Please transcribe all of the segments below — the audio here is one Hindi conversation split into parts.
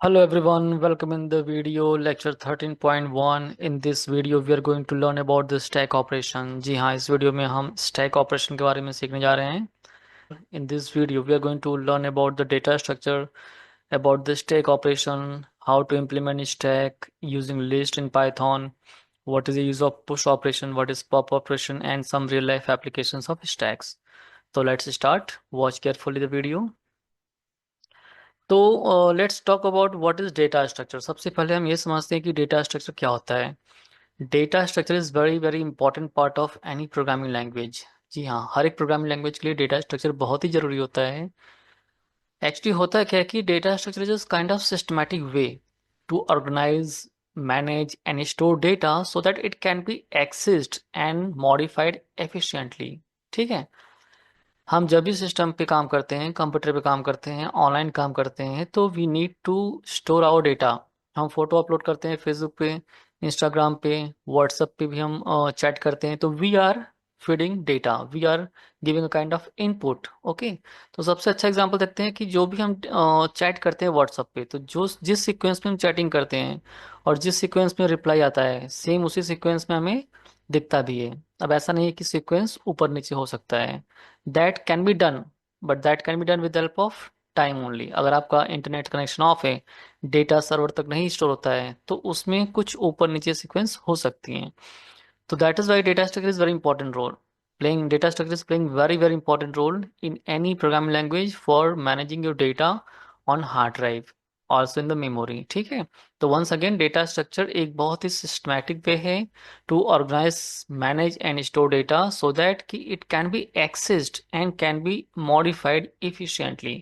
Hello everyone, welcome in the video lecture 13.1. In this video we are going to learn about the stack operation. जी हाँ, इस वीडियो में हम stack operation के बारे में सीखने जा रहे हैं. In this video we are going to learn about the data structure, about the stack operation, how to implement stack using list in Python, what is the use of push operation, what is pop operation, and some real life applications of stacks. So let's start. Watch carefully the video. तो let's talk about what is data structure. सबसे पहले हम ये समझते हैं कि डेटा स्ट्रक्चर क्या होता है. Data structure is very very important part of any programming language. जी हाँ, हर एक प्रोग्रामिंग लैंग्वेज के लिए डेटा स्ट्रक्चर बहुत ही जरूरी होता है. एक्चुअली होता क्या है कि data structure is kind of systematic way to organise, manage and store data so that it can be accessed and modified efficiently. ठीक है. हम जब भी सिस्टम पे काम करते हैं, कंप्यूटर पे काम करते हैं, ऑनलाइन काम करते हैं, तो we need to store our data. हम फोटो अपलोड करते हैं फेसबुक पे, इंस्टाग्राम पे, व्हाट्सएप पे भी हम चैट करते हैं, तो we are feeding data, we are giving a kind of input. Okay. तो सबसे अच्छा एग्जांपल देखते हैं कि जो भी हम चैट करते हैं व्हाट्सएप पे, तो जो जिस सीक्वेंस में हम चैटिंग करते हैं और जिस सीक्वेंस में रिप्लाई आता है, सेम उसी सीक्वेंस में हमें दिखता भी है. अब ऐसा नहीं है कि सीक्वेंस ऊपर नीचे हो सकता है. That can be done, but that can be done with help of time only. अगर आपका इंटरनेट कनेक्शन ऑफ है, डेटा सर्वर तक नहीं स्टोर होता है, तो उसमें कुछ ऊपर नीचे सीक्वेंस हो सकती हैं. तो that is why data structure is very important role. Playing data structure is playing very very important role in any programming language for managing your data on hard drive, also in the memory. ठीक है. तो once again data structure एक बहुत ही systematic way है to organize, manage and store data so that कि it can be accessed and can be modified efficiently.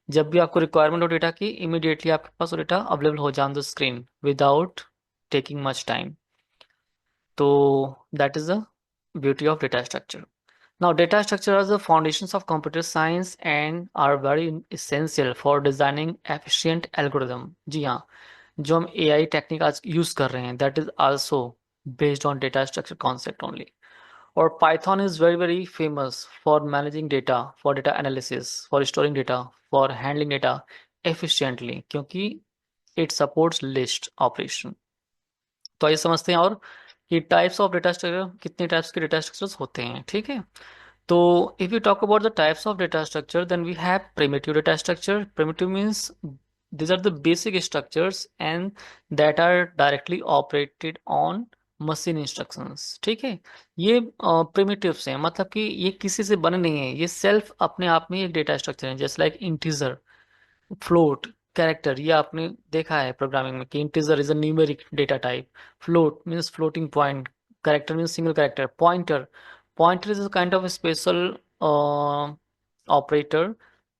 जब भी आपको रिक्वायरमेंट हो डेटा की, इमिडिएटली आपके पास वो डेटा अवेलेबल हो जाए on the screen without taking much time. तो that is the beauty of data structure. Now, data structure are the foundations of computer science and are very essential for designing efficient algorithm. जी हाँ, जो हम AI टेक्निक आज यूज कर रहे हैं, that is also based on data structure concept only. और Python is very very famous for managing data, for data analysis, for storing data, for handling data efficiently, क्योंकि it supports list operation. तो आइए समझते हैं और कि टाइप्स ऑफ डेटा स्ट्रक्चर, कितने टाइप्स के डेटा स्ट्रक्चर्स होते हैं. ठीक है. So if you talk about the types of data structure, then we have primitive data structure. Primitive means these are the basic structures and that are directly operated on machine instructions. ठीक है. ये primitives हैं, मतलब कि ये किसी से बने नहीं है, ये सेल्फ अपने आप में एक डेटा स्ट्रक्चर है. जैसे लाइक इंटीजर, फ्लोट, कैरेक्टर. ये आपने देखा है प्रोग्रामिंग में कि integer is a numeric data type, float means floating point, character means single character, pointer, pointer is a kind of a special operator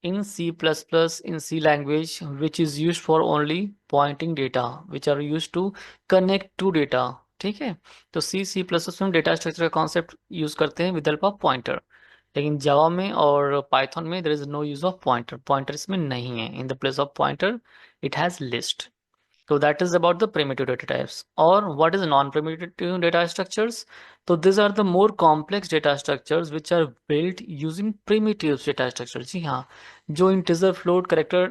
in C++ in C language which is used for only pointing data which are used to connect to data. ठीक है. तो C++ में डेटा स्ट्रक्चर का कॉन्सेप्ट यूज करते हैं विद हेल्प ऑफ पॉइंटर. लेकिन जावा में और पाइथन में there is no use of pointer. Pointer इसमें नहीं है. In the place of pointer it has list. So that is about the primitive data types. Or what is non-primitive data structures? So these are the more complex data structures which are built using primitive data structures. जी हाँ, जो integer, float, character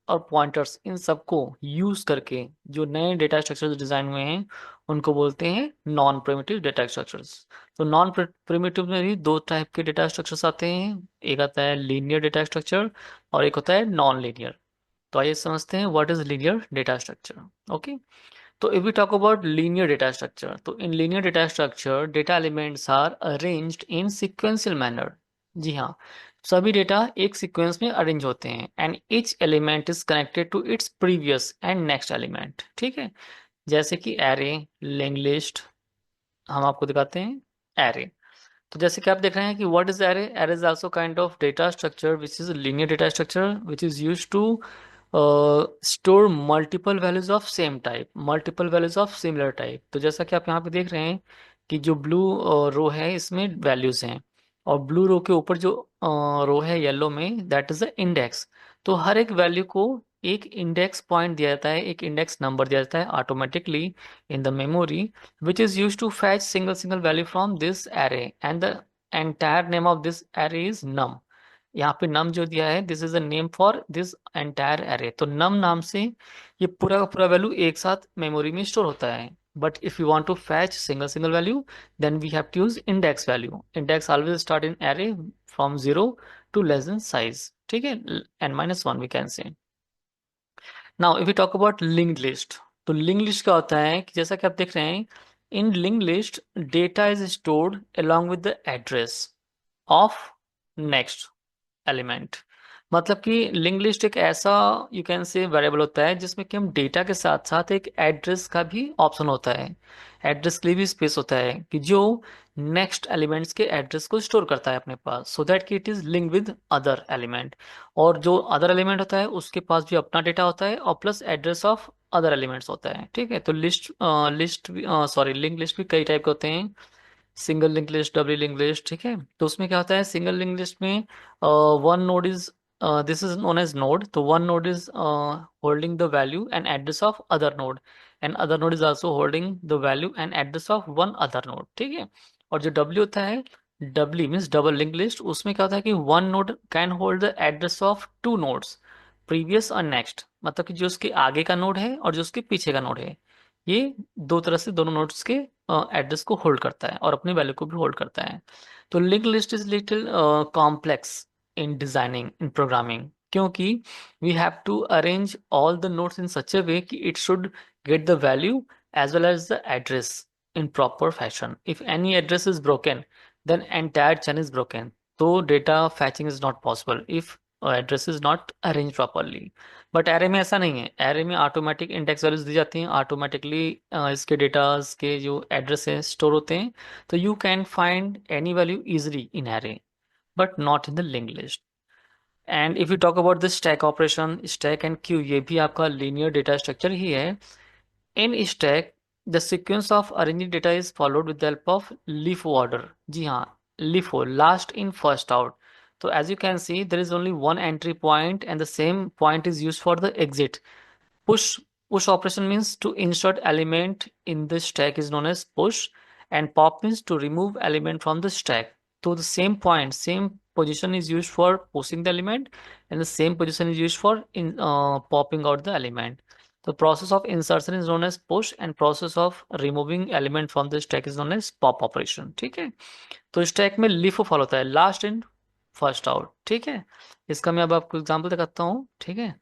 और pointers इन सबको यूज करके जो नए डेटा स्ट्रक्चर्स डिजाइन हुए हैं, उनको बोलते हैं नॉन प्रिमिटिव डेटा स्ट्रक्चर्स. तो नॉन प्रिमिटिव में भी दो टाइप के डेटा स्ट्रक्चर्स आते हैं. एक आता है लीनियर डेटा स्ट्रक्चर और एक होता है नॉन लीनियर. तो आइए समझते हैं what is linear data structure. Okay. तो if we talk about linear data structure, तो in linear data structure data elements are arranged in sequential manner. जी हाँ, सभी डेटा एक सीक्वेंस में अरेंज होते हैं and each element is connected to its previous and next element. ठीक है. जैसे कि एरे, लिंक लिस्ट. हम आपको दिखाते हैं एरे. तो जैसे कि आप देख रहे हैं कि what is array. Array is also kind of data structure which is linear data structure which is used to store multiple values of same type, multiple values of similar type. तो जैसा कि आप यहाँ पे देख रहे हैं कि जो ब्लू रो है इसमें वैल्यूज हैं, और ब्लू रो के ऊपर जो रो है येलो में, दैट इज द इंडेक्स. तो हर एक वैल्यू को एक इंडेक्स पॉइंट दिया जाता है, एक इंडेक्स नंबर दिया जाता है automatically in the memory, which is used to fetch single value from this array, and the entire name of this array is num. यहाँ पे num जो दिया है, this is a name for this entire array, तो num नाम से ये पूरा का पूरा वैल्यू एक साथ मेमोरी में स्टोर होता है. But if you want to fetch single single value, then we have to use index value. Index always start in array from 0 to less than size. ठीक है, n-1 we can say. Now if you talk about linked list, तो लिंक्ड लिस्ट क्या होता है कि जैसा कि आप देख रहे हैं, in linked list data is stored along with the address of next element. मतलब कि लिंक लिस्ट एक ऐसा यू कैन से वेरिएबल होता है जिसमें कि हम डेटा के साथ साथ एक एड्रेस का भी ऑप्शन होता है. एड्रेस के लिए भी स्पेस होता है कि जो नेक्स्ट एलिमेंट्स के एड्रेस को स्टोर करता है अपने पास, सो दैट कि it is link with other element. और जो अदर एलिमेंट होता है उसके पास भी अपना डेटा होता है और plus address of other elements होता है. ठीक है, तो लिस्ट सॉरी लिंक लिस्ट भी कई टाइप के होते हैं. Single link list, double link list. ठीक है, तो उसमें क्या होता है, सिंगल लिंक लिस्ट में one node is, this is known as node, तो one node is holding the value and address of other node, and other node is also holding the value and address of one other node. ठीक है, और जो डब्ल्यू होता है, W means double link list, उसमें क्या होता है कि one node can hold the address of two nodes, previous और नेक्स्ट. मतलब कि जो उसके आगे का नोड है और जो उसके पीछे का नोड है, ये दो तरह से दोनों नोड्स के एड्रेस को होल्ड करता है और अपनी वैल्यू को भी होल्ड करता है. तो link list is little complex in designing, in programming, क्योंकि we have to arrange all the nodes in such a way कि it should get the value as well as the address in proper fashion. If any address is broken, then entire chain is broken. तो data fetching is not possible if address is not arrange properly. But array में ऐसा नहीं है, एरे में ऑटोमेटिक इंडेक्स वैल्यूज दी जाती हैं ऑटोमेटिकली. इसके डेटास के जो एड्रेस है स्टोर होते हैं, तो you can find any value easily in array, but not in the link list. And if you talk about the stack operation, stack and queue, ये भी आपका लीनियर डेटा स्ट्रक्चर ही है. In stack the sequence of arranging data is followed with the help of LIFO order. जी हाँ, LIFO, last in first out. तो as you can see there is only one entry point and the same point is use for the exit. Push push operation means to insert element in the stack is known as push, and pop means to remove element from the stack. So the same point, same position is used for pushing the element, and the same position is used for in popping out the element. The process of insertion is known as push, and process of removing element from the stack is known as pop operation. ठीक है, तो स्टैक में लीफ फॉलो होता है, लास्ट इन फर्स्ट आउट. ठीक है, इसका मैं अब आपको एग्जांपल दिखाता हूँ. ठीक है,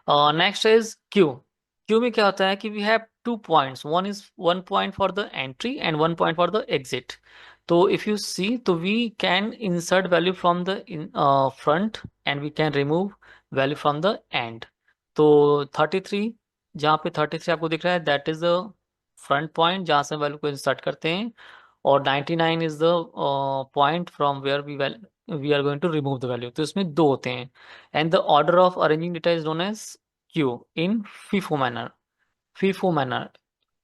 नेक्स्ट इज क्यू. क्यू में क्या होता है कि we have two points, one is one point for the entry and one point for the exit. तो इफ यू सी, तो we can insert value from the front end we can remove value from the end. तो 33, जहाँ पे 33 आपको दिख रहा है, that is the front point जहाँ से वैल्यू को इंसर्ट करते हैं, और 99 is the point from where we are going to remove the value. तो इसमें दो होते हैं. And the order of arranging data is known as queue in FIFO manner. FIFO manner.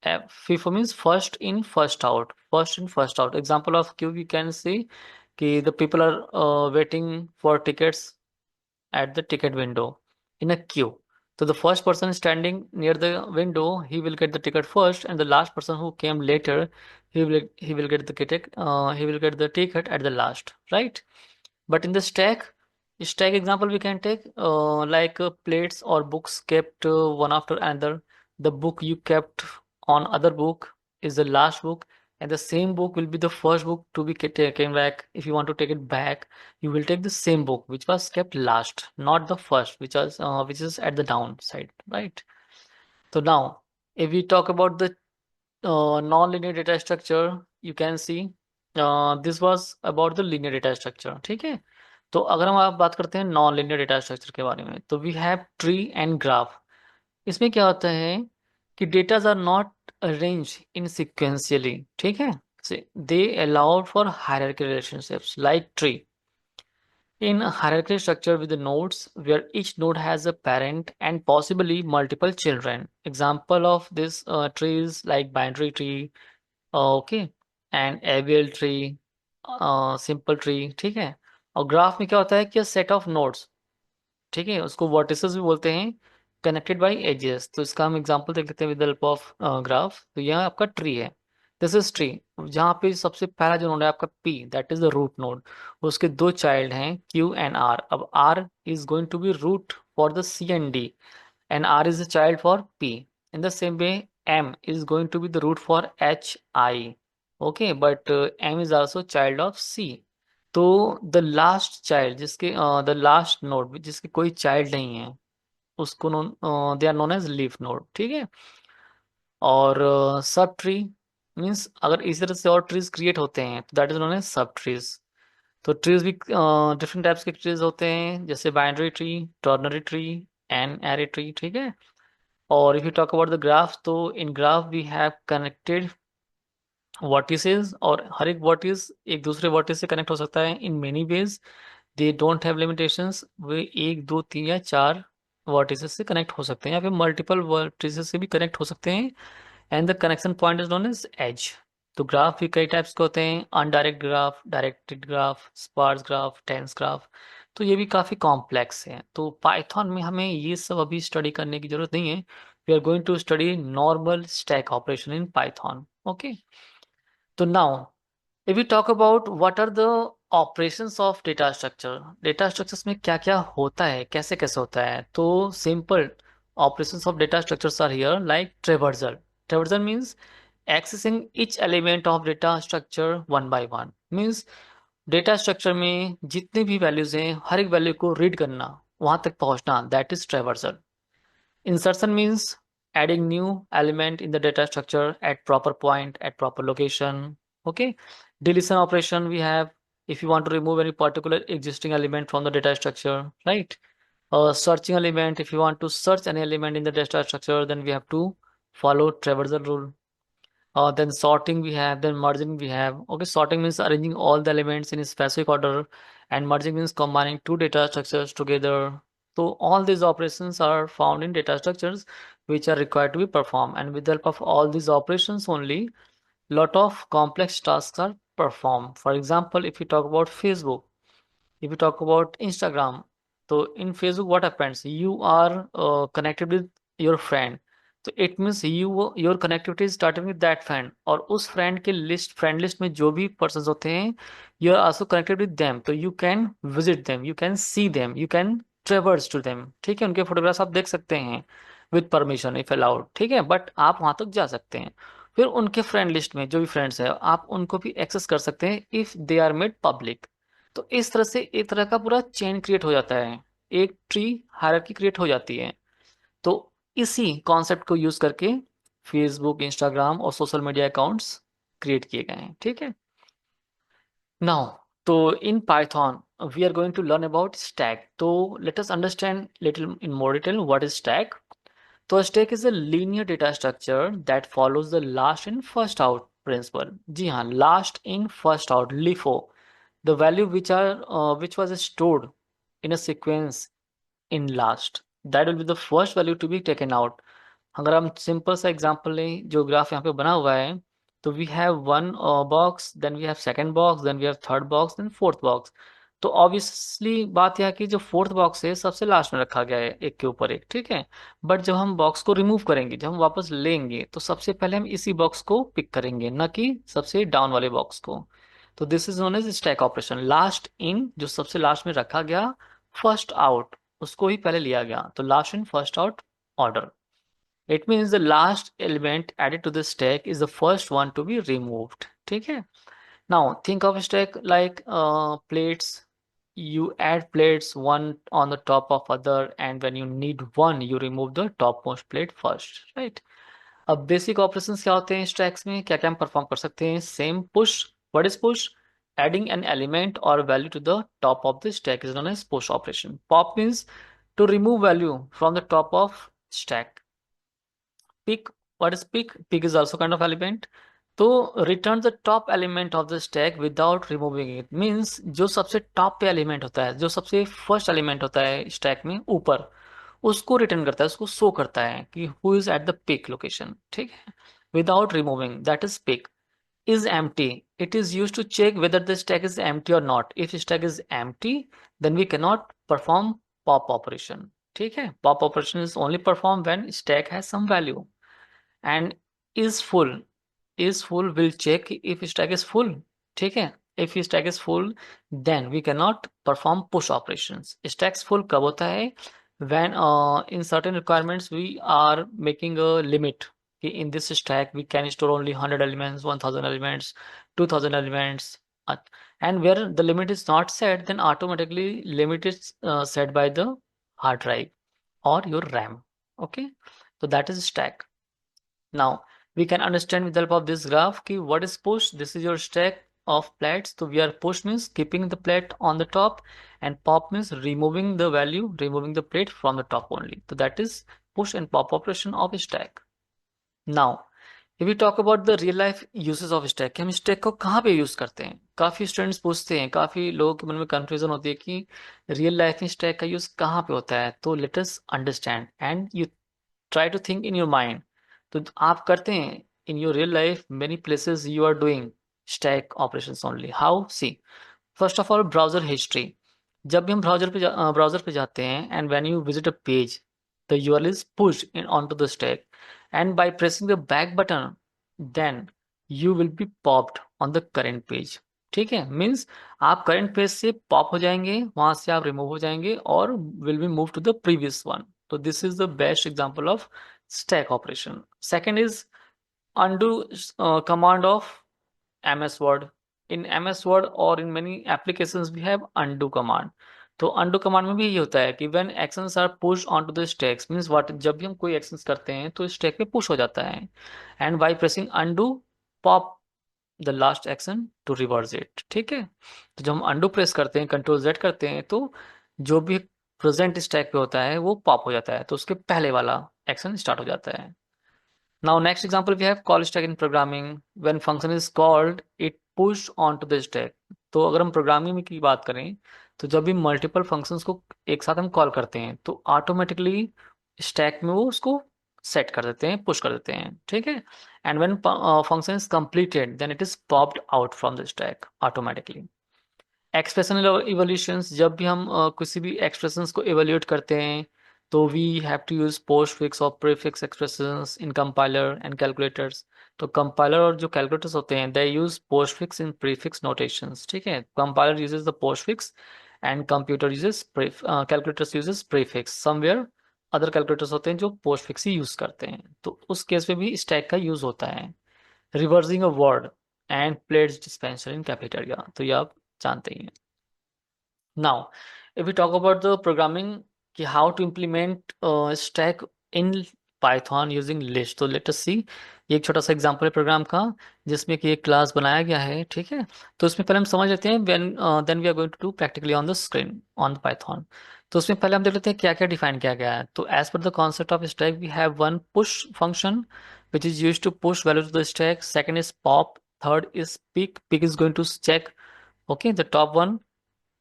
FIFO means first in, first out. First in, first out. Example of queue, we can see कि the people are waiting for tickets at the ticket window in a queue. So the first person standing near the window, he will get the ticket first, and the last person who came later, he will get the ticket. He will get the ticket at the last, right? But in the stack example we can take like plates or books kept one after another. The book you kept on other book is the last book, and the same book will be the first book to be taken back. If you want to take it back, you will take the same book which was kept last, not the first, which is at the downside, right? So now if we talk about the non-linear data structure, you can see this was about the linear data structure. ठीक है, तो अगर हम आप बात करते हैं नॉन लिनियर डेटा स्ट्रक्चर के बारे में, तो we have tree and graph. इसमें क्या होता है कि datas are not arrange in sequentially. ठीक है, they allowed for hierarchy relationships like tree. In a hierarchical structure with the nodes where each node has a parent and possibly multiple children. Example of this tree is like binary tree, okay, and abelian tree, simple tree. ठीक है, और ग्राफ में क्या होता है कि सेट ऑफ नोड्स, ठीक है, उसको वर्टिसेस भी बोलते हैं, कनेक्टेड बाय एजेस. तो इसका हम एग्जांपल देख लेते हैं with the help of graph. तो यह आपका ट्री है. This is tree. जहाँ पे सबसे पहला जो नोड है आपका P, that is the root node. उसके दो चाइल्ड हैं क्यू एंड आर। अब R is going to be root for the C and D, and R is a child for P. In the same way, M is going to be the root for H I. Okay, but M is also child of C. तो the last child जिसके the last node जिसके कोई child नहीं है, उसको they are known as leaf node, ठीक है। और सब ट्री मीन्स अगर इस तरह से और ट्रीज क्रिएट होते हैं तो that is known as sub trees. तो ट्रीज भी डिफरेंट टाइप्स के ट्रीज होते हैं, जैसे binary tree, ternary tree and array tree, ठीक है। और if you talk about the graph, तो in graph we have connected vertices, और हर एक वर्टिस एक दूसरे वर्टिस से कनेक्ट हो सकता है in many ways. They don't have limitations, वे एक दो तीन या चार वर्टिसेस से कनेक्ट हो सकते हैं, या फिर मल्टीपल वर्टिसेस से भी कनेक्ट हो सकते हैं। And the connection point is known as edge. तो ग्राफ भी कई टाइप्स के होते हैं, undirect graph, directed graph, sparse graph, dense graph. तो ये भी काफ़ी कॉम्प्लेक्स है। तो पाइथन में हमें ये सब अभी स्टडी करने की जरूरत नहीं है। We are going to study normal stack operation in Python. Okay, तो now if you talk about what are the operations of data structure, data structures में क्या क्या होता है, कैसे कैसे होता है, तो simple operations of data structures are here like traversal. Traversal means accessing each element of data structure one by one, means data structure में जितने भी वैल्यूज हैं हर एक वैल्यू को रीड करना, वहां तक पहुंचना, that is traversal. Insertion means adding new element in the data structure at proper point, at proper location. Okay. Deletion operation we have if you want to remove any particular existing element from the data structure, right? Searching element, if you want to search any element in the data structure, then we have to follow traversal rule. Then sorting we have, then merging we have. Okay, sorting means arranging all the elements in a specific order, and merging means combining two data structures together. So all these operations are found in data structures which are required to be performed, and with the help of all these operations only, lot of complex tasks are performed. For example, if you talk about Facebook, if you talk about Instagram, so in Facebook what happens, you are connected with your friend, तो it means you your connectivity starting with that friend, और उस फ्रेंड के लिस्ट, फ्रेंड लिस्ट में जो भी पर्सन होते हैं, you are also connected with them, तो you can visit them, you can see them, you can traverse to them, ठीक है। उनके फोटोग्राफ्स आप देख सकते हैं विद परमिशन इफ अलाउड, ठीक है, बट आप वहां तक जा सकते हैं। फिर उनके फ्रेंड लिस्ट में जो भी फ्रेंड्स है आप उनको भी एक्सेस कर सकते हैं if they are made public. तो इस तरह से एक तरह का पूरा चेन क्रिएट हो जाता है, एक ट्री हायरार्की क्रिएट हो जाती है। तो इसी कॉन्सेप्ट को यूज करके फेसबुक, इंस्टाग्राम और सोशल मीडिया अकाउंट्स क्रिएट किए गए हैं, ठीक है। नाउ, तो in Python we are going to learn about stack. तो let us understand little in more detail what is stack. तो stack is a linear data structure that follows the last in first out principle. जी हाँ, last in first out, LIFO, the value which was stored in a sequence in last, that will be the first value to be taken out। अगर हम सिंपल सा एग्जांपल लें, जो ग्राफ यहाँ पे बना हुआ है, तो we have one box, then we have second box, then we have third box, then fourth box. तो ऑब्वियसली बात यह है कि जो फोर्थ बॉक्स है सबसे लास्ट में रखा गया है एक के ऊपर एक, ठीक है। बट जब हम बॉक्स को रिमूव करेंगे, जब हम वापस लेंगे, तो सबसे पहले हम इसी बॉक्स को पिक करेंगे, न कि सबसे डाउन वाले बॉक्स को। तो this is known as stack operation. Last in, जो सबसे लास्ट में रखा गया, फर्स्ट आउट उसको ही पहले लिया गया, तो last in first out order. It means the last element added to the stack is the first one to be removed, ठीक है। Now think of a stack like plates. You add plates one on the top of other, and when you need one, you remove the topmost plate first, right? अब बेसिक ऑपरेशंस क्या होते हैं स्टैक्स में, क्या क्या हम परफॉर्म कर सकते हैं। Same push, what is push? Adding an element और value to the top of the stack is known as push operation. Pop means to remove value from the top of stack. pick, what is pick? Pick is also kind of element। तो return the top element of the stack without removing it, means जो सबसे टॉप पे एलिमेंट होता है, जो सबसे फर्स्ट एलिमेंट होता है स्टैक में ऊपर, उसको रिटर्न करता है, उसको शो करता है कि who is at the peek location, ठीक है, without removing, that is peek. is empty, it is used to check whether the stack is empty or not। if stack is empty, then we cannot perform pop operation, ठीक है। pop operation is only performed when stack has some value। and is full, is full will check if stack is full. ठीक है, if stack is full then we cannot perform push operations. Stacks full कब होता है? When in certain requirements we are making a limit कि in this stack we can store only 100 elements, 1000 elements, 2000 elements, uh, and where the limit is not set, then automatically limit is set by the hard drive or your RAM. Okay, so that is stack. Now we can understand with the help of this graph ki what is push. This is your stack of plates. So we are push means keeping the plate on the top, and pop means removing the value, removing the plate from the top only. So that is push and pop operation of a stack. Now if we talk about the real life uses of stack, कि हम stack को कहाँ पे यूज करते हैं? काफी स्टूडेंट्स पूछते हैं, काफी लोगों के मन में कंफ्यूजन होती है कि रियल लाइफ में स्टैक का यूज कहाँ पे होता है. तो let us understand and you try to think in your mind. तो आप करते हैं in your real life many places you are doing stack operations only. How? See, first of all browser history. जब भी हम ब्राउजर पे जाते हैं and when you visit a page, the URL is pushed in onto the stack, and by pressing the back button then you will be popped on the current page. ठीक है, मीन्स आप करेंट पेज से पॉप हो जाएंगे, वहां से आप रिमूव हो जाएंगे और will be move to the previous one. तो this is the best example of stack operation. Second is undo command of MS Word. In MS Word or in many applications we have undo command. तो undo command में भी ये होता है कि when actions are pushed onto the stacks means what, जब भी हम कोई actions करते हैं तो stack पे push हो जाता है, and by pressing undo pop the last action to reverse it. ठीक है, तो जब हम undo press करते हैं, कंट्रोल Z करते हैं, तो जो भी प्रेजेंट स्टैक पे होता है वो पॉप हो जाता है, तो उसके पहले वाला एक्शन स्टार्ट हो जाता है. Now next example we have call stack in programming. When function is called, it push onto the stack. तो अगर हम प्रोग्रामिंग में की बात करें तो जब भी मल्टीपल फंक्शंस को एक साथ हम कॉल करते हैं तो ऑटोमेटिकली स्टैक में वो उसको सेट कर देते हैं, पुश कर देते हैं. ठीक है, and when function is completed then it is popped out from the stack automatically. Expression evolutions, जब भी हम किसी भी एक्सप्रेशंस को इवोल्यूट करते हैं तो we have to use postfix और prefix expressions in compiler and calculators. तो कंपाइलर और जो कैलकुलेटर्स होते हैं they use postfix in prefix notations. ठीक है, compiler uses the postfix and computer uses calculators uses prefix. Somewhere other calculators होते हैं जो पोस्टफिक्स ही यूज करते हैं, तो उस केस में भी स्टैक का यूज होता है. Reversing a word and plates dispenser in cafeteria, तो ये आप जानते ही हैं. Now, if we talk about the programming, कि how to implement stack in Python using list, तो let us see. ये एक छोटा सा एग्जांपल है प्रोग्राम का जिसमें कि एक क्लास बनाया गया है. ठीक है, तो इसमें पहले हम समझ लेते हैं when then we are going to do practically on the screen on the Python. तो उसमें पहले हम देख लेते हैं क्या क्या डिफाइन किया गया है. तो as per the concept of stack we have one push function which is used to push value to the stack. Second is pop. Third is pick. Pick is going to check, okay, the top one.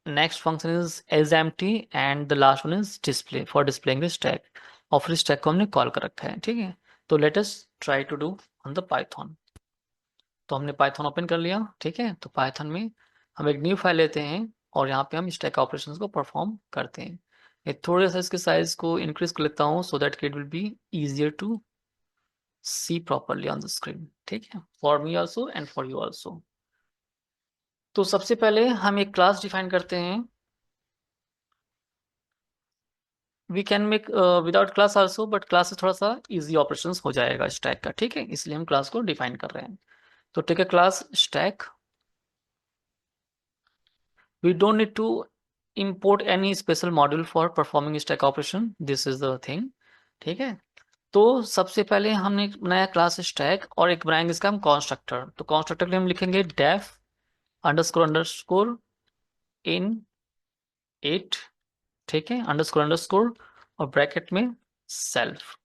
Next function is empty and the last one is display for displaying the stack. और फिर stack को हमने कॉल कर रखा है. ठीक है, तो let us try to do on the Python. तो हमने Python ओपन कर लिया. ठीक है, तो Python में हम एक न्यू फाइल लेते हैं और यहाँ पे हम stack operations को परफॉर्म करते हैं. ये थोड़ा सा इसके साइज को इंक्रीज कर लेता हूँ so that it will be easier to see properly on the screen. ठीक है, for me also and for you also. तो सबसे पहले हम एक क्लास डिफाइन करते हैं. We can make without class also, but class से थोड़ा सा इजी ऑपरेशंस हो जाएगा स्टैक का. ठीक है, इसलिए हम क्लास को डिफाइन कर रहे हैं. तो ठीक है, class stack. We don't need to import any special module for performing stack operation. This is the thing. ठीक है, तो सबसे पहले हमने एक बनाया क्लास स्टैक और एक बनाएंगे इसका हम कॉन्स्ट्रक्टर. तो कॉन्स्ट्रक्टर के लिए हम लिखेंगे def underscore underscore init. ठीक है, अंडरस्कोर अंडरस्कोर और ब्रैकेट में सेल्फ.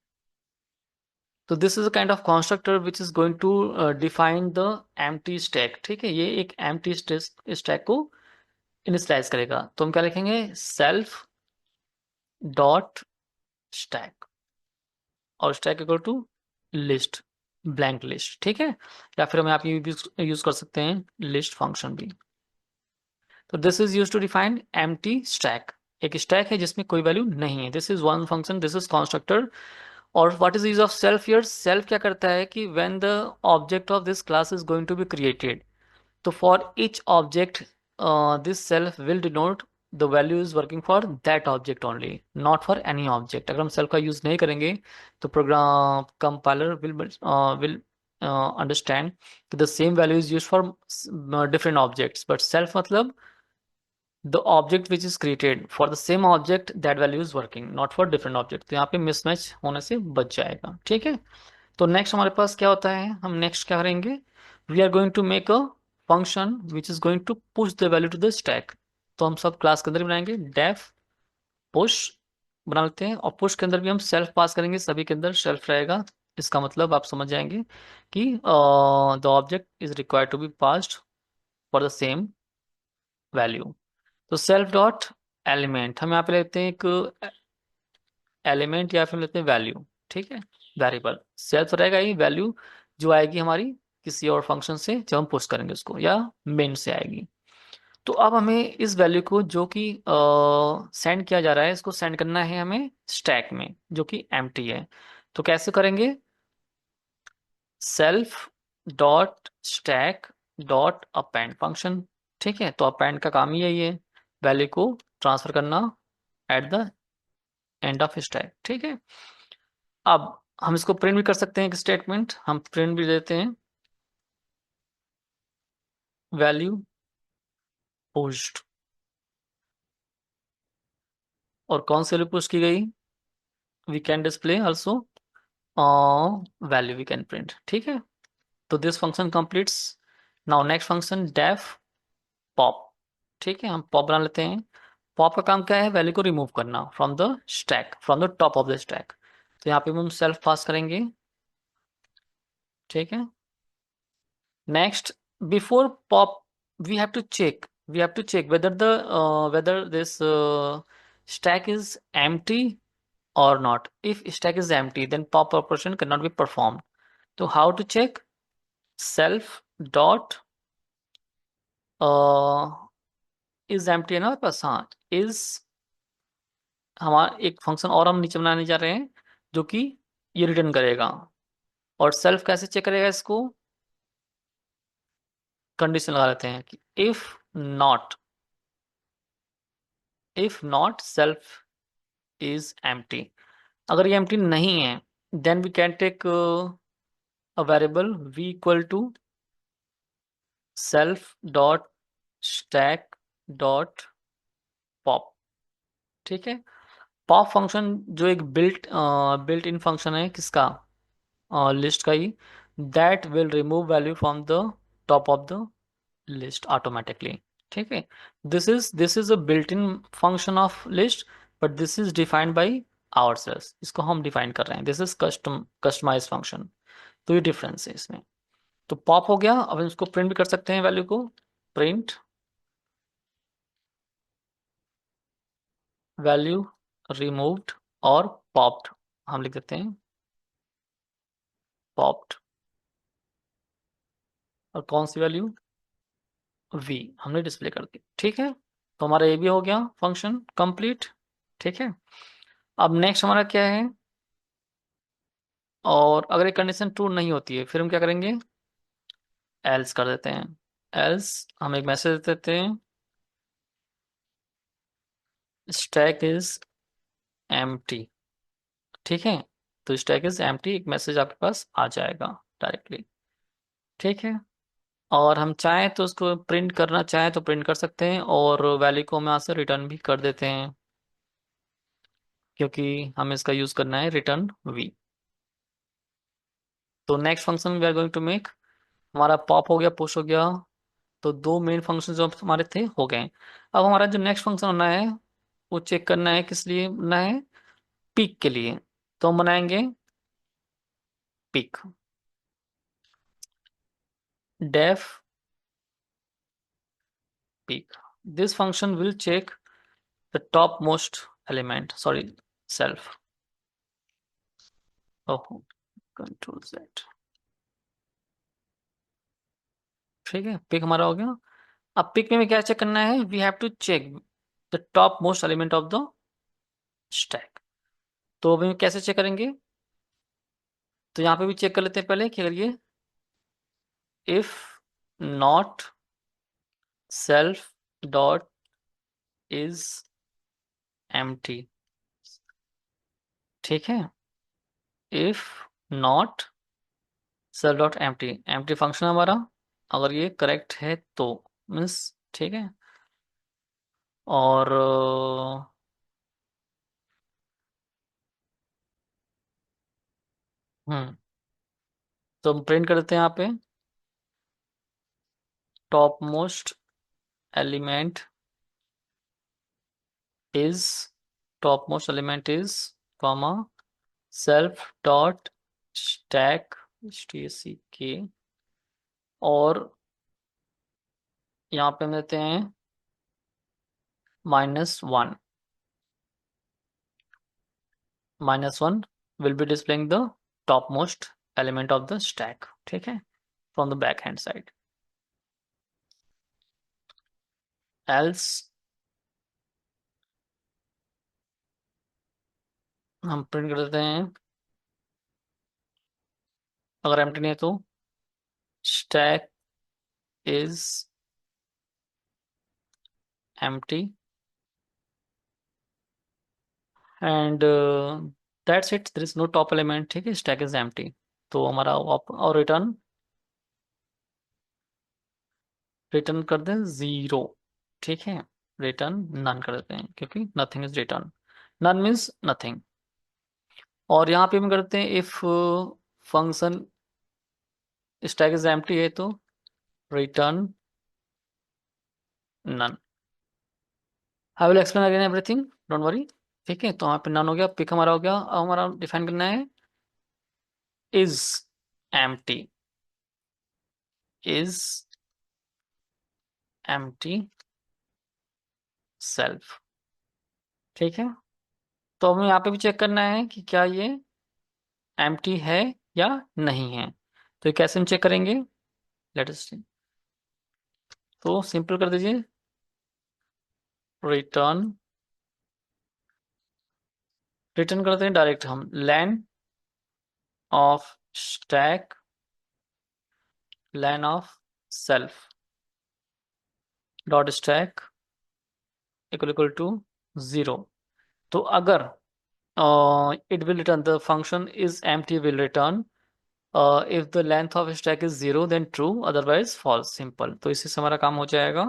तो this is a kind of constructor which is going to define the empty stack. ठीक है, ये एक एम्प्टी स्टैक को इनिशियलाइज करेगा. तो हम क्या लिखेंगे, सेल्फ डॉट स्टैक और stack equal to list, blank list. ठीक है, या फिर हम यहाँ पे यूज कर सकते हैं लिस्ट फंक्शन भी. तो this is use to define empty stack. एक स्टैक है जिसमें कोई वैल्यू नहीं है. This is one function, this is constructor और what is use of self here? Self क्या करता है कि when the object of this class is going to be created, तो for each object this self will denote the value is working for that object only, not for any object. अगर हम सेल्फ का यूज नहीं करेंगे तो program compiler will understand that the same value is used for different objects, but self मतलब the object which is created for the same object that value is working, not for different object। तो यहाँ पे मिसमैच होने से बच जाएगा, ठीक है। तो नेक्स्ट हमारे पास क्या होता है, हम नेक्स्ट क्या करेंगे, we are going to make a function which is going to push the value to the stack. तो हम सब क्लास के अंदर ही बनाएंगे, डेफ पुश बना लेते हैं, और पुश के अंदर भी हम सेल्फ पास करेंगे, सभी के अंदर सेल्फ रहेगा। इसका मतलब आप समझ जाएंगे कि the object is required to be passed for the same value. तो सेल्फ डॉट एलिमेंट, हम यहाँ पे लेते हैं एक एलिमेंट या फिर लेते हैं वैल्यू, ठीक है। वेरिएबल सेल्फ रहेगा ही, वैल्यू जो आएगी हमारी किसी और फंक्शन से जब हम पुश करेंगे उसको, या मेन से आएगी। तो अब हमें इस वैल्यू को जो कि सेंड किया जा रहा है, इसको सेंड करना है हमें स्टैक में जो कि एम्प्टी है। तो कैसे करेंगे, self dot stack dot append function, ठीक है। तो अपेंड का काम ही यही है, वैल्यू को ट्रांसफर करना at the end of stack, ठीक है। अब हम इसको प्रिंट भी कर सकते हैं, एक स्टेटमेंट हम प्रिंट भी देते हैं, वैल्यू पुश्ड, और कौन सी वैल्यू पुश की गई, we can display also value we can print, ठीक है। तो this function completes. Now next function def pop, ठीक है। हम पॉप बना लेते हैं। पॉप का काम क्या है, वैल्यू को रिमूव करना from the stack, from the top of the stack. तो यहाँ पे हम सेल्फ पास करेंगे, ठीक है। Next, before pop we have to check whether this stack is empty or not. If stack is empty, then pop operation cannot be performed. So how to check, self dot is empty है ना हमारे पास, हाँ is, हमारा एक फंक्शन और हम नीचे बनाने जा रहे हैं जो कि ये रिटर्न करेगा। और सेल्फ कैसे चेक करेगा इसको, कंडीशन लगा लेते हैं कि if not self is empty. अगर ये एम्प्टी नहीं है, then we can take a variable v equal to self dot stack dot pop, ठीक है। पॉप फंक्शन जो एक बिल्ट इन फंक्शन है किसका, लिस्ट का ही, that will remove value from the top of the list automatically, ठीक है। This is a built in function of list, but this is defined by ourselves, इसको हम डिफाइन कर रहे हैं, दिस इज कस्टमाइज फंक्शन। तो ये डिफरेंस है इसमें। तो पॉप हो गया, अब हम इसको प्रिंट भी कर सकते हैं, वैल्यू को प्रिंट वैल्यू रिमूव्ड और पॉप्ड, हम लिख देते हैं पॉप्ड, और कौन सी वैल्यू, v हमने डिस्प्ले कर दी, ठीक है। तो हमारा ये भी हो गया फंक्शन कंप्लीट, ठीक है। अब नेक्स्ट हमारा क्या है, और अगर ये कंडीशन ट्रू नहीं होती है फिर हम क्या करेंगे, एल्स कर देते हैं। एल्स हम एक मैसेज देते हैं, स्टैक इज एम्प्टी, ठीक है। तो स्टैक इज एम्प्टी, एक मैसेज आपके पास आ जाएगा डायरेक्टली, ठीक है। और हम चाहें तो उसको प्रिंट करना चाहें तो प्रिंट कर सकते हैं, और वैल्यू को हम यहाँ से रिटर्न भी कर देते हैं, क्योंकि हमें इसका यूज करना है रिटर्न वी। तो next function we are going to make, हमारा पॉप हो गया, पुश हो गया, तो दो मेन फंक्शन जो हमारे थे हो गए। अब हमारा जो नेक्स्ट फंक्शन होना है वो चेक करना है, किस लिए बनना है, पीक के लिए। तो हम बनाएंगे peek, def peek, this function will check the top most element, sorry self, oh control Z, ठीक है। पिक हमारा हो गया। अब पिक में क्या चेक करना है, we have to check the top most element of the stack. तो अभी कैसे चेक करेंगे, तो यहाँ पे भी चेक कर लेते हैं पहले कि अगर ये if not self dot is empty, ठीक है। If not self dot empty, empty function हमारा, अगर ये करेक्ट है तो मीन्स, ठीक है। और तो हम प्रिंट कर देते हैं यहाँ पे top most element is, top most element is comma self dot stack के, और यहाँ पे हम देते हैं -1, -1 will be displaying the topmost element of the stack, ठीक है, from the back hand side। else हम प्रिंट कर देते हैं, अगर एम्प्टी नहीं है तो stack is empty and that's it, there is no top element, ठीक है, stack is empty। तो हमारा और रिटर्न, रिटर्न कर दें 0, ठीक है, रिटर्न नन कर देते हैं क्योंकि nothing is return, none means nothing. और यहाँ पे हम करते हैं if function stack is empty है तो return none. I will explain again everything, don't worry, ठीक है। तो यहाँ पे नन हो गया, पिक हमारा हो गया। अब हमारा डिफाइन करना है is empty, is empty self, ठीक है। तो हमें यहाँ पे भी चेक करना है कि क्या ये एम्प्टी है या नहीं है। तो ये कैसे हम चेक करेंगे, लेट अस सी। तो सिंपल कर दीजिए, रिटर्न, रिटर्न करते हैं डायरेक्ट हम len of stack, len of self dot stack equal to 0। तो अगर it will return, the function is empty will return if the length of stack is 0 then true otherwise false, simple। तो इसी से हमारा काम हो जाएगा।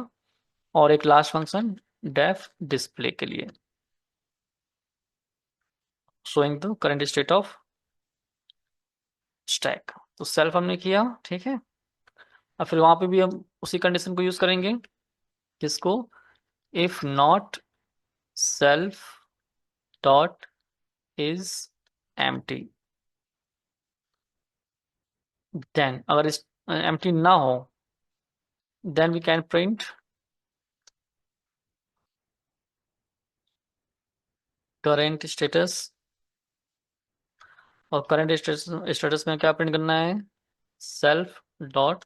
और एक लास्ट फंक्शन डेफ डिस्प्ले के लिए, showing the current state of stack। तो सेल्फ हमने किया, ठीक है। अब फिर वहां पे भी हम उसी कंडीशन को यूज करेंगे, किसको, if not self dot is empty, then अगर इस एम्प्टी ना हो then we can print current status. और करंट स्टेटस में क्या प्रिंट करना है, सेल्फ डॉट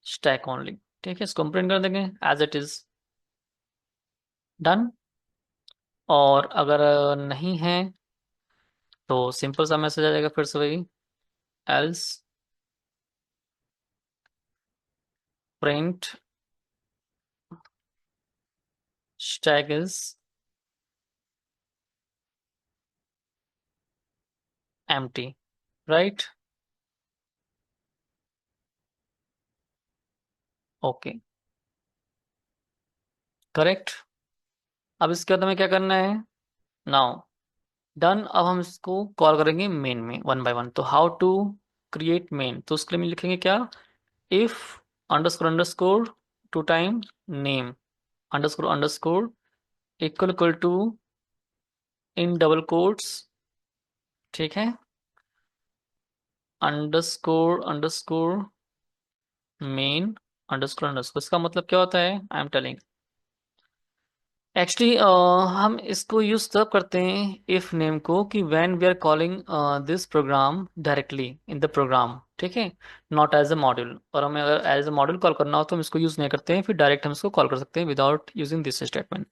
स्टैक ओनली, ठीक है। इसको हम प्रिंट कर देंगे एज इट इज, डन। और अगर नहीं है तो सिंपल सा मैसेज आ जाएगा फिर से वही, else print stack is empty, right, okay, correct. अब इसके बाद हमें क्या करना है, नाउ डन। अब हम इसको कॉल करेंगे मेन में वन बाय वन। तो हाउ टू क्रिएट मेन, तो उसके लिए हम लिखेंगे क्या, if underscore underscore two time name underscore underscore equal to in double quotes, ठीक है, underscore underscore main underscore underscore. इसका मतलब क्या होता है, आई एम टेलिंग एक्चुअली हम इसको यूज तब करते हैं इफ नेम को कि when we are calling this program directly in the program, ठीक है, नॉट एज अ मॉड्यूल। और हमें अगर एज अ मॉड्यूल कॉल करना हो तो हम इसको यूज नहीं करते हैं, फिर डायरेक्ट हम इसको कॉल कर सकते हैं विदाउट यूजिंग दिस स्टेटमेंट।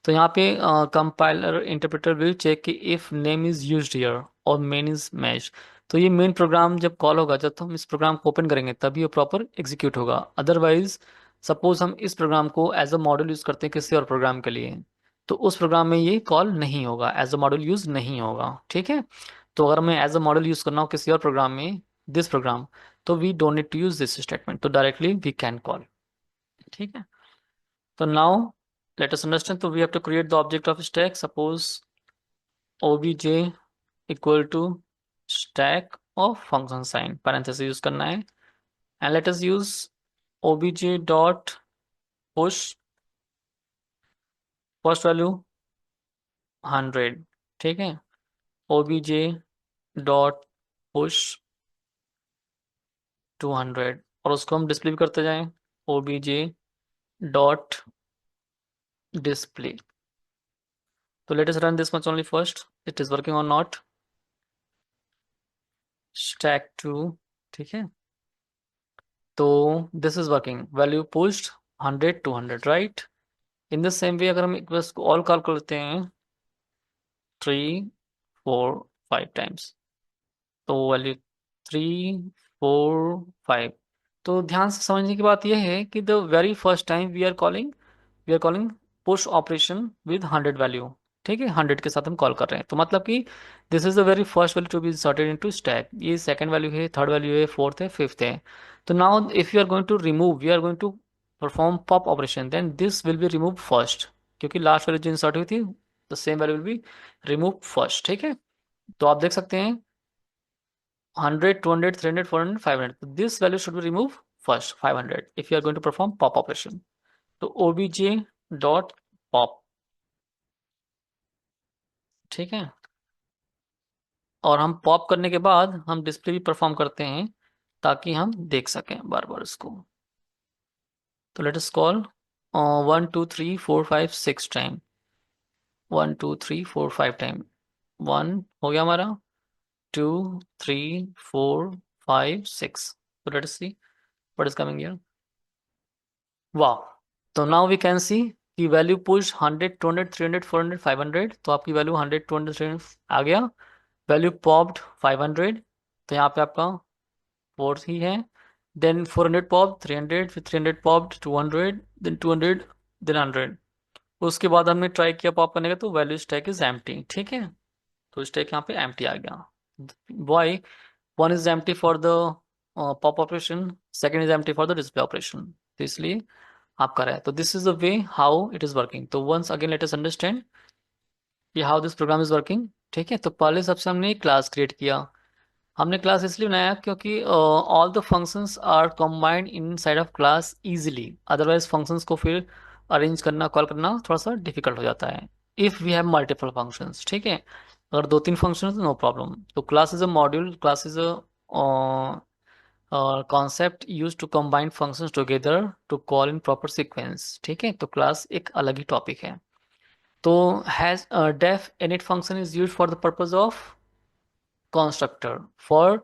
तो यहाँ पे कंपाइलर इंटरप्रेटर विल चेक कि if name is used here और मेन इज मैच्ड, तो ये मेन प्रोग्राम जब कॉल होगा, जब हम इस प्रोग्राम को ओपन करेंगे तभी ये प्रॉपर एग्जीक्यूट होगा। अदरवाइज सपोज हम इस प्रोग्राम को एज अ मॉड्यूल यूज करते हैं किसी और प्रोग्राम के लिए, तो उस प्रोग्राम में ये कॉल नहीं होगा, एज अ मॉड्यूल यूज नहीं होगा। ठीक है। तो अगर हमें एज अ मॉड्यूल यूज करना हो किसी और प्रोग्राम में, दिस प्रोग्राम, तो we don't need to use this statement, तो डायरेक्टली वी कैन कॉल। ठीक है। तो नाउ लेट अस अंडरस्टैंड, तो we have to create the object of stack. Suppose obj equal to stack of function sign, parenthesis use करना है, and let us use obj dot push first value 100। ठीक है। obj डॉट पुश 200, और उसको हम डिस्प्ले भी करते जाएं, obj डॉट डिस्प्ले। तो let us run this much only first, it is working और नॉट। Stack two. ठीक है। तो this is working, value pushed 100 200, right. In the same way अगर हम बस ऑल कॉल करते हैं 3 4 5 टाइम्स, तो वैल्यू 3 4 5। तो ध्यान से समझने की बात यह है कि the very first time we are calling push operation with 100 value. ठीक है, 100 के साथ हम कॉल कर रहे हैं, तो मतलब कि this is the very first value to be inserted into stack. ये सेकंड वैल्यू है, थर्ड वैल्यू है, फोर्थ है, फिफ्थ है। तो now if you are going to remove, we are going to perform pop operation, then this will be remove first, क्योंकि लास्ट वैल्यू जो इंसर्ट हुई थी the same value will be remove first. ठीक है। तो आप देख सकते हैं 100 200 300 400 500, this value should be removed first, 500, if you are going to perform pop operation। तो obj डॉट पॉप। ठीक है। और हम पॉप करने के बाद हम डिस्प्ले भी परफॉर्म करते हैं ताकि हम देख सकें बार बार इसको। तो लेट अस कॉल 1 2 3 4 5 6 टाइम, 1 2 3 4 5 टाइम। 1 हो गया हमारा, 2 3 4 5 6। तो let us see what is coming here. वाह। तो नाउ वी कैन सी कि वैल्यू पुश 100 200 300 400 500, तो आपकी वैल्यू 100 200 300 आ गया। वैल्यू पॉप्ड 500, तो यहाँ पे आपका फोर्थ ही है। देन 400 पॉप 300, फिर 300 पॉप्ड 200, देन 200, देन 100। उसके बाद हमने ट्राई किया पॉप करने का, तो वैल्यू स्टैक इज एम्प्टी। ठीक है। तो स्टैक यहाँ पे एम्प्टी आ गया। Why? One is empty for the pop operation, second is empty for the display operation, तो इसलिए आप कर रहे हैं। तो this is the way how it is working. तो once again let us understand कि how this program is working. ठीक है। तो पहले सबसे हमने एक क्लास क्रिएट किया। हमने क्लास इसलिए बनाया क्योंकि all the functions are combined inside of class easily, otherwise functions को फिर अरेंज करना, कॉल करना थोड़ा सा डिफिकल्ट हो जाता है if we have multiple functions. ठीक है। अगर दो तीन फंक्शन तो नो प्रॉब्लम। तो class is a module, class is a concept use to combine functions together to call in proper sequence. ठीक है। तो क्लास एक अलग ही टॉपिक है। तो has def init function is use for the purpose of constructor for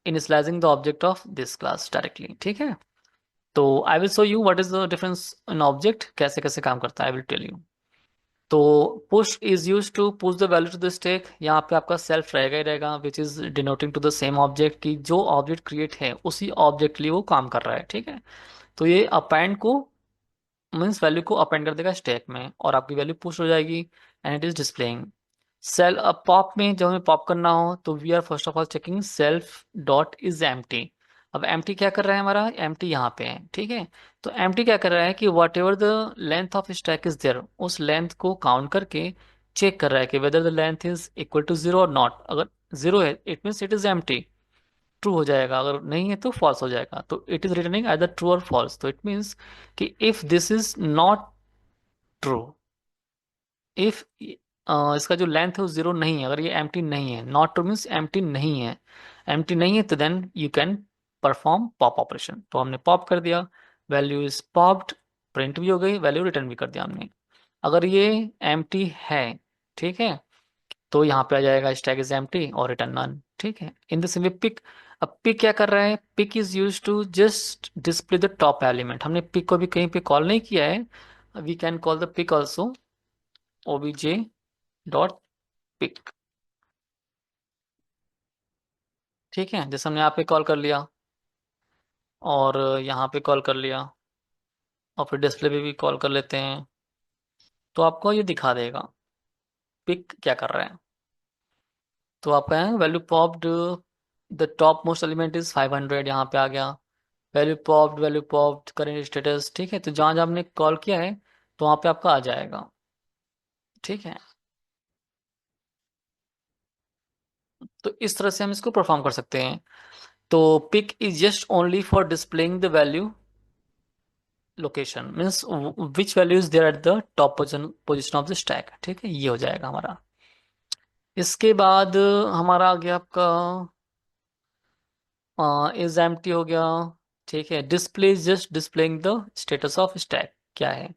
initializing the object of this class directly. ठीक है। तो I will show you what is the difference in object, कैसे कैसे काम करता है, आई विल टेल यू। तो push is use to push the value to the stack. यहाँ पे आपका सेल्फ रहेगा ही रहेगा, which is denoting to the same object, की जो ऑब्जेक्ट क्रिएट है उसी ऑब्जेक्ट के लिए वो काम कर रहा है। ठीक है। तो ये अपेंड को मीन्स वैल्यू को अपेंड कर देगा स्टैक में, और आपकी वैल्यू पुश हो जाएगी एंड इट इज डिस्प्लेइंग। सेल अब पॉप में जब हमें पॉप करना हो तो we are first of all checking self dot is empty. अब एम्प्टी क्या कर रहा है, हमारा एम्प्टी यहाँ पे है। ठीक है। तो एम्प्टी क्या कर रहा है कि whatever the length of stack is there, उस लेंथ को काउंट करके चेक कर रहा है कि whether the length is equal to zero और नॉट। अगर जीरो है it means it is empty, true हो जाएगा, अगर नहीं है तो फॉल्स हो जाएगा। तो it is returning either true और फॉल्स। तो इट मीन्स कि if this is not true, if इसका जो लेंथ है वो जीरो नहीं है, अगर ये एम्प्टी नहीं है, नॉट ट्रू मीन्स एम्प्टी नहीं है, एम्प्टी नहीं है, तो then you can perform pop operation. तो हमने पॉप कर दिया, वैल्यू इज पॉप्ड, प्रिंट भी हो गई, वैल्यू रिटर्न भी कर दिया हमने। अगर ये एम्प्टी है, ठीक है, तो यहाँ पे आ जाएगा स्टैक इज एम्प्टी और रिटर्न नन। ठीक है। In the same way peek. अब पिक क्या कर रहा है, peek is use to just display the top element. हमने पिक को भी कहीं पे कॉल नहीं किया है, we can call the peek also obj dot peek. ठीक है, जैसे हमने यहाँ पे कॉल कर लिया और यहाँ पे कॉल कर लिया और फिर डिस्प्ले पे भी कॉल कर लेते हैं, तो आपको ये दिखा देगा पिक क्या कर रहे हैं। तो आपका है value popped, the top most element is 500, यहाँ पे आ गया। वैल्यू पॉप्ड करेंट स्टेटस, ठीक है, तो जहाँ जहाँ आपने कॉल किया है तो वहाँ पे आपका आ जाएगा। ठीक है, तो इस तरह से हम इसको परफॉर्म कर सकते हैं। तो peek is just only for displaying the value location, means which value is there at the top position of the stack. ठीक है, ये हो जाएगा हमारा। इसके बाद हमारा आ गया आपका इज एम्प्टी हो गया। ठीक है, display is just displaying the status of stack क्या है।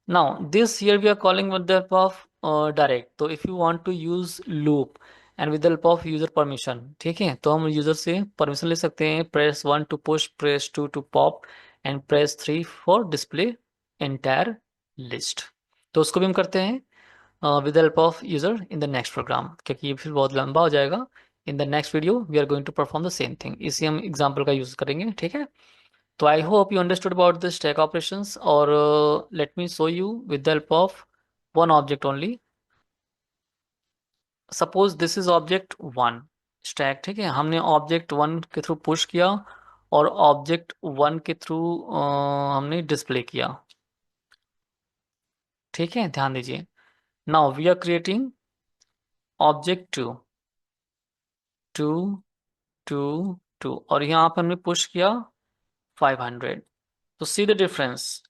Now this here we are calling with the help of direct. तो if you want to use loop and with the help of user permission, ठीक है, तो हम यूजर से परमिशन ले सकते हैं। Press 1 to push, press 2 to pop and press 3 for display entire list. तो उसको भी हम करते हैं with the help of user in the next program, क्योंकि ये फिर बहुत लंबा हो जाएगा। In the next video we are going to perform the same thing, इसी हम एग्जाम्पल का यूज करेंगे। ठीक है, तो I hope you understood about the stack operations. और let me show you with the help of one object only. Suppose this is object one stack. ठीक है, हमने ऑब्जेक्ट वन के थ्रू पुश किया और ऑब्जेक्ट वन के थ्रू हमने डिस्प्ले किया। ठीक है, ध्यान दीजिए। Now we are creating object two, two, two, two, और यहाँ पे हमने पुश किया 500। तो see the difference.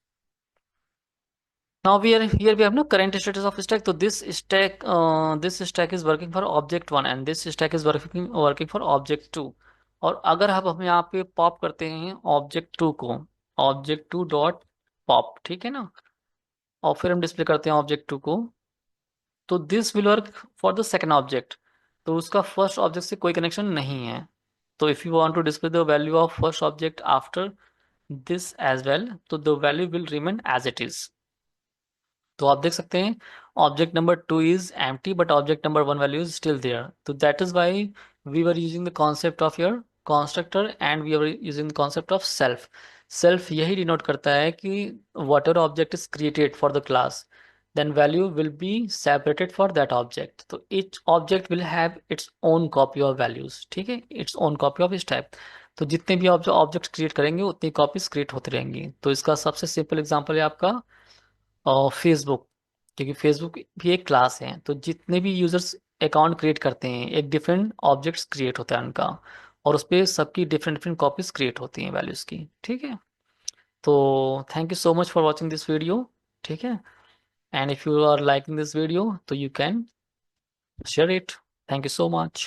Now we are here we have no current status of stack. तो this stack is working for object one and this stack is working working for object two. और अगर हम यहाँ पे पॉप करते हैं ऑब्जेक्ट टू को, ऑब्जेक्ट टू डॉट पॉप, ठीक है ना, और फिर हम डिस्प्ले करते हैं ऑब्जेक्ट टू को, तो this will work for the second object. तो उसका फर्स्ट ऑब्जेक्ट से कोई कनेक्शन नहीं है। तो if you want to display the value of first object after this as well, तो the value will remain as it is। तो आप देख सकते हैं object number two is empty but object number one value is still there. तो that is why we were using the concept of your constructor and we are using the concept of self. Self यही डिनोट करता है कि whatever object is created for the class, then value will be separated for that object। तो each object will have its own copy of values। ठीक है, its own copy of its type। तो जितने भी ऑब्जेक्ट क्रिएट करेंगे उतनी कॉपीज क्रिएट होती रहेंगी। तो इसका सबसे सिंपल एग्जांपल है आपका फेसबुक, क्योंकि फेसबुक भी एक क्लास है। तो जितने भी यूजर्स अकाउंट क्रिएट करते हैं एक डिफरेंट ऑब्जेक्ट्स क्रिएट होता है उनका, और उस पर सबकी डिफरेंट डिफरेंट कॉपीज क्रिएट होती हैं वैल्यूज की। ठीक है, तो thank you so much for watching this video. ठीक है, and if you are liking this video so you can share it. Thank you so much.